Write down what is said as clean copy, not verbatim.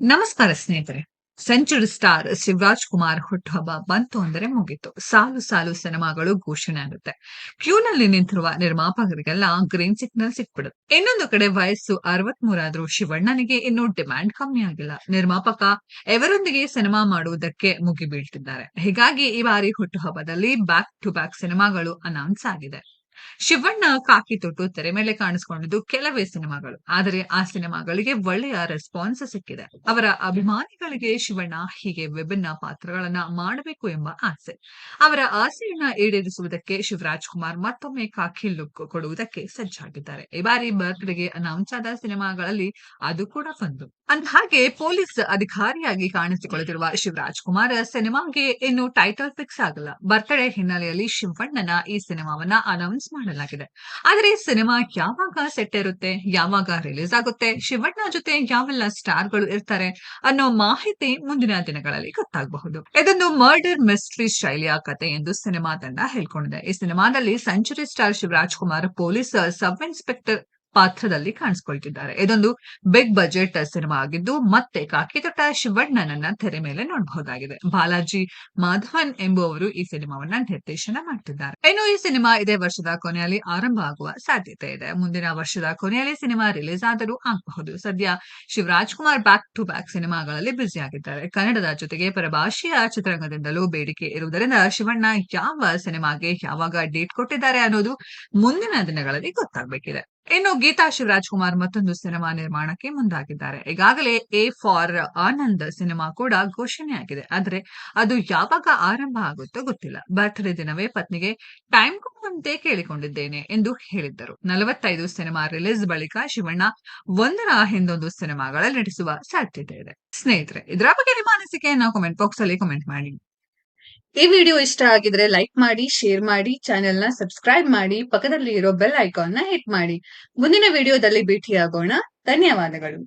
ನಮಸ್ಕಾರ ಸ್ನೇಹಿತರೆ. Century star Shivaraj Kumar ಹುಟ್ಟುಹಬ್ಬ ಬಂತು ಅಂದರೆ ಮುಗೀತು. ಸಾಲು ಸಾಲು ಸಿನಿಮಾಗಳು ಘೋಷಣೆ ಆಗುತ್ತೆ. ಕ್ಯೂನಲ್ಲಿ ನಿಂತಿರುವ ನಿರ್ಮಾಪಕರಿಗೆಲ್ಲ ಗ್ರೀನ್ ಸಿಗ್ನಲ್ ಸಿಕ್ಬಿಡುತ್ತೆ. ಇನ್ನೊಂದು ಕಡೆ ವಯಸ್ಸು 63 ಆದ್ರೂ ಶಿವಣ್ಣನಿಗೆ ಇನ್ನೂ ಡಿಮ್ಯಾಂಡ್ ಕಮ್ಮಿ ಆಗಿಲ್ಲ. ನಿರ್ಮಾಪಕ ಇವರೊಂದಿಗೆ ಸಿನಿಮಾ ಮಾಡುವುದಕ್ಕೆ ಮುಗಿಬೀಳ್ತಿದ್ದಾರೆ. ಹೀಗಾಗಿ ಈ ಬಾರಿ ಹುಟ್ಟುಹಬ್ಬದಲ್ಲಿ ಬ್ಯಾಕ್ ಟು ಬ್ಯಾಕ್ ಸಿನಿಮಾಗಳು ಅನೌನ್ಸ್ ಆಗಿದೆ. ಶಿವಣ್ಣ ಕಾಕಿ ತೊಟ್ಟು ತೆರೆ ಮೇಲೆ ಕಾಣಿಸಿಕೊಂಡಿದ್ದು ಕೆಲವೇ ಸಿನಿಮಾಗಳು. ಆದರೆ ಆ ಸಿನಿಮಾಗಳಿಗೆ ಒಳ್ಳೆಯ ರೆಸ್ಪಾನ್ಸ್ ಸಿಕ್ಕಿದೆ. ಅವರ ಅಭಿಮಾನಿಗಳಿಗೆ ಶಿವಣ್ಣ ಹೀಗೆ ವಿಭಿನ್ನ ಪಾತ್ರಗಳನ್ನ ಮಾಡಬೇಕು ಎಂಬ ಆಸೆ. ಅವರ ಆಸೆಯನ್ನ ಈಡೇರಿಸುವುದಕ್ಕೆ ಶಿವರಾಜ್ ಕುಮಾರ್ ಮತ್ತೊಮ್ಮೆ ಕಾಕಿ ಲುಕ್ ಕೊಡುವುದಕ್ಕೆ ಸಜ್ಜಾಗಿದ್ದಾರೆ. ಈ ಬಾರಿ ಬರ್ತ್ಡೇಗೆ ಅನೌನ್ಸ್ ಆದ ಸಿನಿಮಾಗಳಲ್ಲಿ ಅದು ಕೂಡ ಒಂದು. ಅಂದಹಾಗೆ ಪೊಲೀಸ್ ಅಧಿಕಾರಿಯಾಗಿ ಕಾಣಿಸಿಕೊಳ್ಳುತ್ತಿರುವ ಶಿವರಾಜ್ ಕುಮಾರ್ ಸಿನಿಮಾಗೆ ಇನ್ನು ಟೈಟಲ್ ಫಿಕ್ಸ್ ಆಗಲ್ಲ. ಬರ್ತ್ಡೇ ಹಿನ್ನೆಲೆಯಲ್ಲಿ ಶಿವಣ್ಣನ ಈ ಸಿನಿಮಾವನ್ನ ಅನೌನ್ಸ್ ಮಾಡಲಾಗಿದೆ. ಆದರೆ ಸಿನಿಮಾ ಯಾವಾಗ ಸೆಟ್ ಇರುತ್ತೆ, ಯಾವಾಗ ರಿಲೀಸ್ ಆಗುತ್ತೆ, ಶಿವಣ್ಣ ಜೊತೆ ಯಾವೆಲ್ಲ ಸ್ಟಾರ್ಗಳು ಇರ್ತಾರೆ ಅನ್ನೋ ಮಾಹಿತಿ ಮುಂದಿನ ದಿನಗಳಲ್ಲಿ ಗೊತ್ತಾಗಬಹುದು. ಇದೊಂದು ಮರ್ಡರ್ ಮಿಸ್ಟ್ರಿ ಶೈಲಿಯ ಕತೆ ಎಂದು ಸಿನಿಮಾ ತಂಡ ಹೇಳ್ಕೊಂಡಿದೆ. ಈ ಸಿನಿಮಾದಲ್ಲಿ century star Shivaraj Kumar police sub inspector ಪಾತ್ರದಲ್ಲಿ ಕಾಣಿಸಿಕೊಳ್ತಿದ್ದಾರೆ. ಇದೊಂದು ಬಿಗ್ ಬಜೆಟ್ ಸಿನಿಮಾ ಆಗಿದ್ದು ಮತ್ತೆ ಕಾಕಿತೊಟ್ಟ ಶಿವಣ್ಣನನ್ನ ತೆರೆ ಮೇಲೆ ನೋಡಬಹುದಾಗಿದೆ. ಬಾಲಾಜಿ ಮಾಧವನ್ ಎಂಬುವವರು ಈ ಸಿನಿಮಾವನ್ನ ನಿರ್ದೇಶನ ಮಾಡ್ತಿದ್ದಾರೆ. ಇನ್ನು ಈ ಸಿನಿಮಾ ಇದೇ ವರ್ಷದ ಕೊನೆಯಲ್ಲಿ ಆರಂಭ ಆಗುವ ಸಾಧ್ಯತೆ ಇದೆ. ಮುಂದಿನ ವರ್ಷದ ಕೊನೆಯಲ್ಲಿ ಸಿನಿಮಾ ರಿಲೀಸ್ ಆದರೂ ಆಗಬಹುದು. ಸದ್ಯ Shivaraj Kumar back to back ಸಿನಿಮಾಗಳಲ್ಲಿ ಬ್ಯುಸಿ ಆಗಿದ್ದಾರೆ. ಕನ್ನಡದ ಜೊತೆಗೆ ಪರಭಾಷೆಯ ಚಿತ್ರರಂಗದಿಂದಲೂ ಬೇಡಿಕೆ ಇರುವುದರಿಂದ ಶಿವಣ್ಣ ಯಾವ ಸಿನಿಮಾಗೆ ಯಾವಾಗ ಡೇಟ್ ಕೊಟ್ಟಿದ್ದಾರೆ ಅನ್ನೋದು ಮುಂದಿನ ದಿನಗಳಲ್ಲಿ ಗೊತ್ತಾಗಬೇಕಿದೆ. ಇನ್ನು ಗೀತಾ ಶಿವರಾಜ್ ಕುಮಾರ್ ಮತ್ತೊಂದು ಸಿನಿಮಾ ನಿರ್ಮಾಣಕ್ಕೆ ಮುಂದಾಗಿದ್ದಾರೆ. ಈಗಾಗಲೇ ಎ ಫಾರ್ ಆನಂದ್ ಸಿನಿಮಾ ಕೂಡ ಘೋಷಣೆಯಾಗಿದೆ. ಆದರೆ ಅದು ಯಾವಾಗ ಆರಂಭ ಆಗುತ್ತೋ ಗೊತ್ತಿಲ್ಲ. ಬರ್ತ್ಡೇ ದಿನವೇ ಪತ್ನಿಗೆ ಟೈಮ್ ಕೊಡುವಂತೆ ಕೇಳಿಕೊಂಡಿದ್ದೇನೆ ಎಂದು ಹೇಳಿದ್ದರು. 45 ಸಿನಿಮಾ ರಿಲೀಸ್ ಬಳಿಕ ಶಿವಣ್ಣ ಒಂದರ ಹಿಂದೊಂದು ಸಿನಿಮಾಗಳಲ್ಲಿ ನಟಿಸುವ ಸಾಧ್ಯತೆ ಇದೆ. ಸ್ನೇಹಿತರೆ, ಇದರ ಬಗ್ಗೆ ನಿಮ್ಮ ಅನಿಸಿಕೆಯನ್ನ ಕಾಮೆಂಟ್ ಬಾಕ್ಸ್ ಅಲ್ಲಿ ಕಾಮೆಂಟ್ ಮಾಡಿ. ಈ ವಿಡಿಯೋ ಇಷ್ಟ ಆಗಿದ್ರೆ ಲೈಕ್ ಮಾಡಿ, ಶೇರ್ ಮಾಡಿ, ಚಾನೆಲ್ ನ ಸಬ್ಸ್ಕ್ರೈಬ್ ಮಾಡಿ, ಪಕ್ಕದಲ್ಲಿ ಇರೋ ಬೆಲ್ ಐಕಾನ್ ನ ಹಿಟ್ ಮಾಡಿ. ಮುಂದಿನ ವಿಡಿಯೋದಲ್ಲಿ ಭೇಟಿಯಾಗೋಣ. ಧನ್ಯವಾದಗಳು.